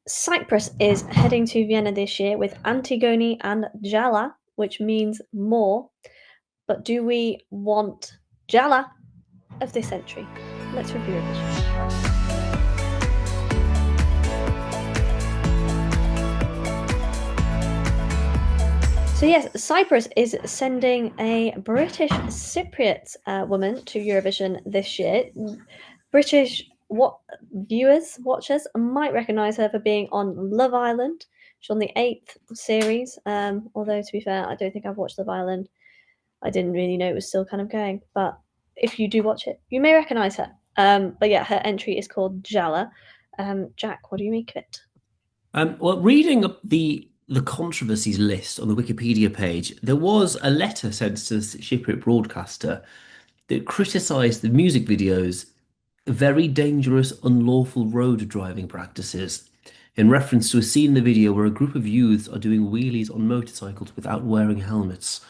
Cyprus is heading to Vienna this year with Antigoni and Jalla, which means more. But do we want Jalla of this entry? Let's review it. So yes, Cyprus is sending a British Cypriot woman to Eurovision this year. British watchers might recognise her for being on Love Island. She's on the 8th series. Although to be fair, I don't think I've watched Love Island. I didn't really know it was still kind of going. But if you do watch it, you may recognise her. But yeah, her entry is called Jalla. Jack, what do you make of it? Well, reading up the controversies list on the Wikipedia page, there was a letter sent to the Cypriot broadcaster that criticised the music video's very dangerous, unlawful road driving practices, in reference to a scene in the video where a group of youths are doing wheelies on motorcycles without wearing helmets.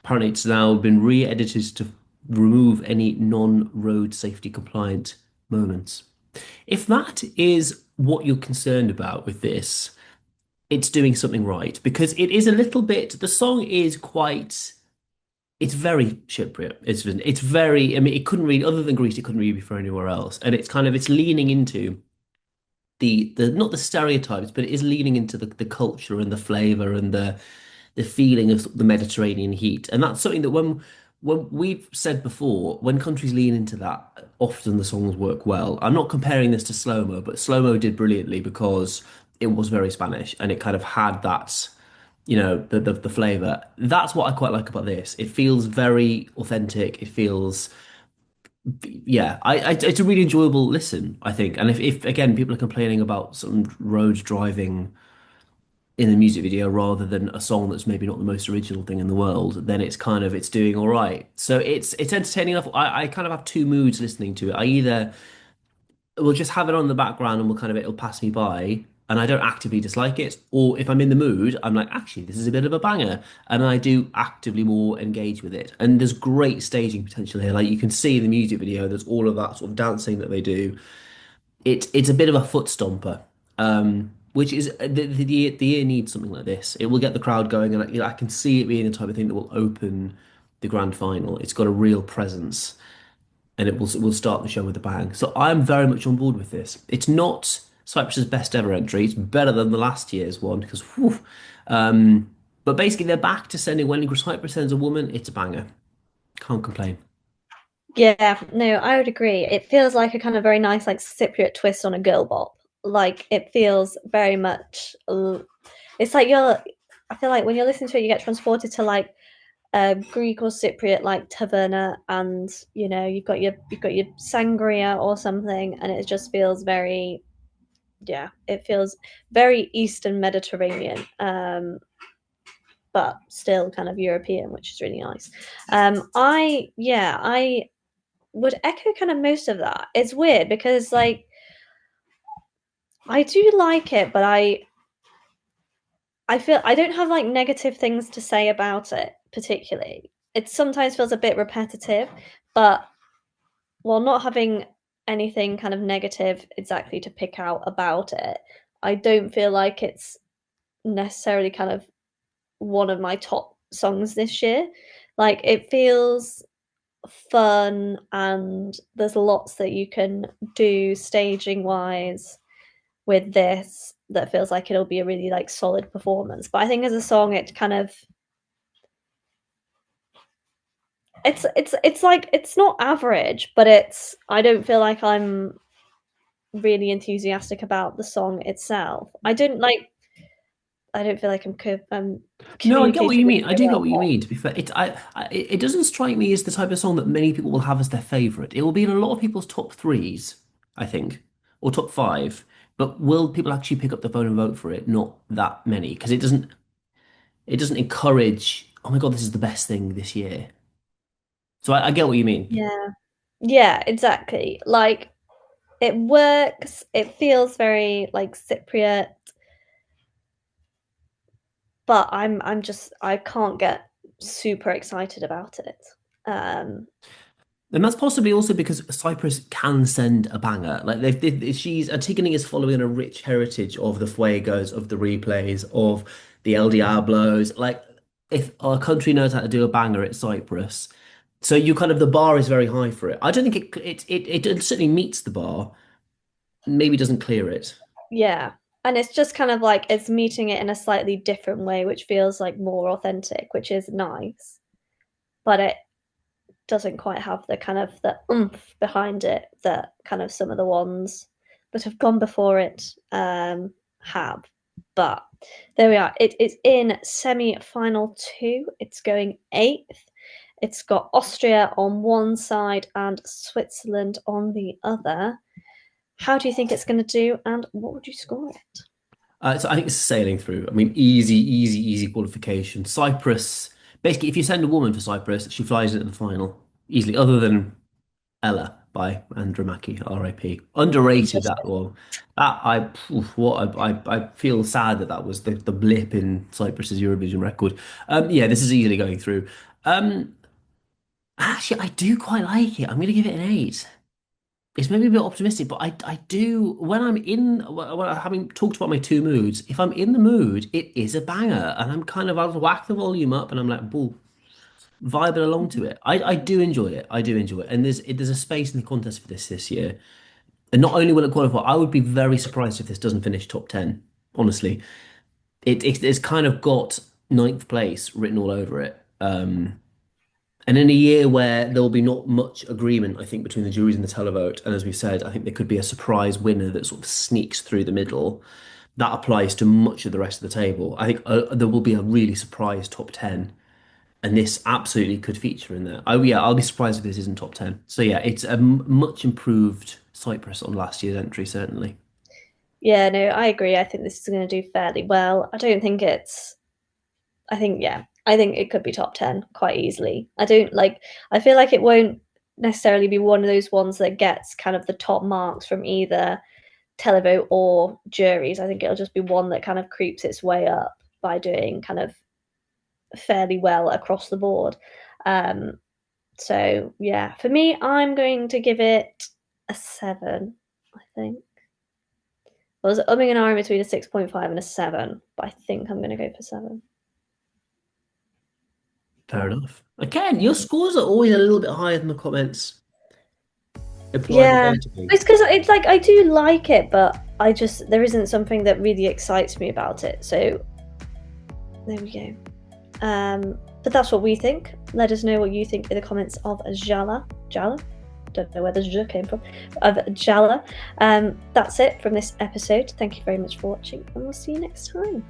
Apparently, it's now been re-edited to remove any non-road safety compliant moments. If that is what you're concerned about with this, it's doing something right because it is a little bit, the song is quite, it's very Cypriot. It's very, I mean, it couldn't really, other than Greece, it couldn't really be for anywhere else. And it's kind of, it's leaning into the not the stereotypes, but it is leaning into the culture and the flavor and the feeling of the Mediterranean heat. And that's something that when we've said before, when countries lean into that, often the songs work well. I'm not comparing this to slow-mo, but slow-mo did brilliantly because it was very Spanish and it kind of had that, the flavor. That's what I quite like about this. It feels very authentic. It feels, yeah, it's a really enjoyable listen, I think. And if again people are complaining about some road driving in the music video rather than a song that's maybe not the most original thing in the world, then it's kind of it's doing all right. So it's entertaining enough. I kind of have two moods listening to it. I either will just have it on the background and will kind of it'll pass me by and I don't actively dislike it, or if I'm in the mood, I'm like, actually, this is a bit of a banger, and I do actively more engage with it. And there's great staging potential here. Like you can see in the music video, there's all of that sort of dancing that they do. It's a bit of a foot stomper, which is the year needs something like this. It will get the crowd going, and I can see it being the type of thing that will open the grand final. It's got a real presence, and it will start the show with a bang. So I'm very much on board with this. It's not Cyprus's best ever entry. It's better than the last year's one because, whew, but basically they're back to sending when Cyprus sends a woman, it's a banger. Can't complain. Yeah, no, I would agree. It feels like a kind of very nice, like Cypriot twist on a girl bop. Like it feels very much. It's like you're. I feel like when you're listening to it, you get transported to like Greek or Cypriot like taverna, and you've got your sangria or something, and it just feels very. Yeah, it feels very Eastern Mediterranean. But still kind of European, which is really nice. I would echo kind of most of that. It's weird because like I do like it, but I feel I don't have like negative things to say about it particularly. It sometimes feels a bit repetitive, but while not having anything kind of negative exactly to pick out about it, I don't feel like it's necessarily kind of one of my top songs this year. Like it feels fun and there's lots that you can do staging wise with this that feels like it'll be a really like solid performance. But I think as a song it kind of it's like it's not average, but it's I don't feel like I'm really enthusiastic about the song itself. I don't feel like I'm No, I get what communicating you really mean. I do get well. what you mean. To be fair, it doesn't strike me as the type of song that many people will have as their favorite. It will be in a lot of people's top threes, I think, or top five. But will people actually pick up the phone and vote for it? Not that many, because it doesn't encourage, oh my God, this is the best thing this year. So I get what you mean. Yeah. Yeah, exactly. Like it works. It feels very like Cypriot, but I can't get super excited about it. Um, And that's possibly also because Cyprus can send a banger. Like Antigoni is following a rich heritage of the fuegos, of the replays, of the El Diablos. Like if a country knows how to do a banger, it's Cyprus. So you kind of the bar is very high for it. I don't think it certainly meets the bar. Maybe doesn't clear it. Yeah. And it's just kind of like it's meeting it in a slightly different way, which feels like more authentic, which is nice. But it doesn't quite have the kind of the oomph behind it that kind of some of the ones that have gone before it have. But there we are. It is in semi-final two. It's going eighth. It's got Austria on one side and Switzerland on the other. How do you think it's going to do, and what would you score it? So I think it's sailing through. I mean, easy qualification. Cyprus, basically, if you send a woman for Cyprus, she flies into the final easily, other than Ella by Andromeda, RIP. Underrated that one. That I oof, what I feel sad that that was the blip in Cyprus's Eurovision record. Yeah, this is easily going through. Um, Actually, I do quite like it. I'm going to give it an eight. It's maybe a bit optimistic, but I do when I'm in when I having talked about my two moods. If I'm in the mood, it is a banger, and I'm kind of I'll whack the volume up, and I'm like, bull, vibing along to it. I do enjoy it. I do enjoy it, and there's a space in the contest for this year. And not only will it qualify, I would be very surprised if this doesn't finish top 10. Honestly, it's kind of got ninth place written all over it. And in a year where there will be not much agreement, I think, between the juries and the televote, and as we said, I think there could be a surprise winner that sort of sneaks through the middle. That applies to much of the rest of the table. I think there will be a really surprise top 10, and this absolutely could feature in there. Oh yeah, I'll be surprised if this isn't top 10. So yeah, it's a much improved Cyprus on last year's entry, certainly. Yeah, no, I agree. I think this is going to do fairly well. I don't think it's. I think yeah, I think it could be top 10 quite easily. I don't like. I feel like it won't necessarily be one of those ones that gets kind of the top marks from either televote or juries. I think it'll just be one that kind of creeps its way up by doing kind of fairly well across the board. Um, so yeah, for me, I'm going to give it a 7. I think. I was umming and ahhing between a 6.5 and a 7, but I think I'm going to go for 7. Fair enough. Again, your scores are always a little bit higher than the comments imply they're Yeah, going to be. it's because it's like I do like it, but I just there isn't something that really excites me about it. So there we go. But that's what we think. Let us know what you think in the comments of Jalla. Jalla? Don't know where the J came from. Of Jalla. That's it from this episode. Thank you very much for watching, and we'll see you next time.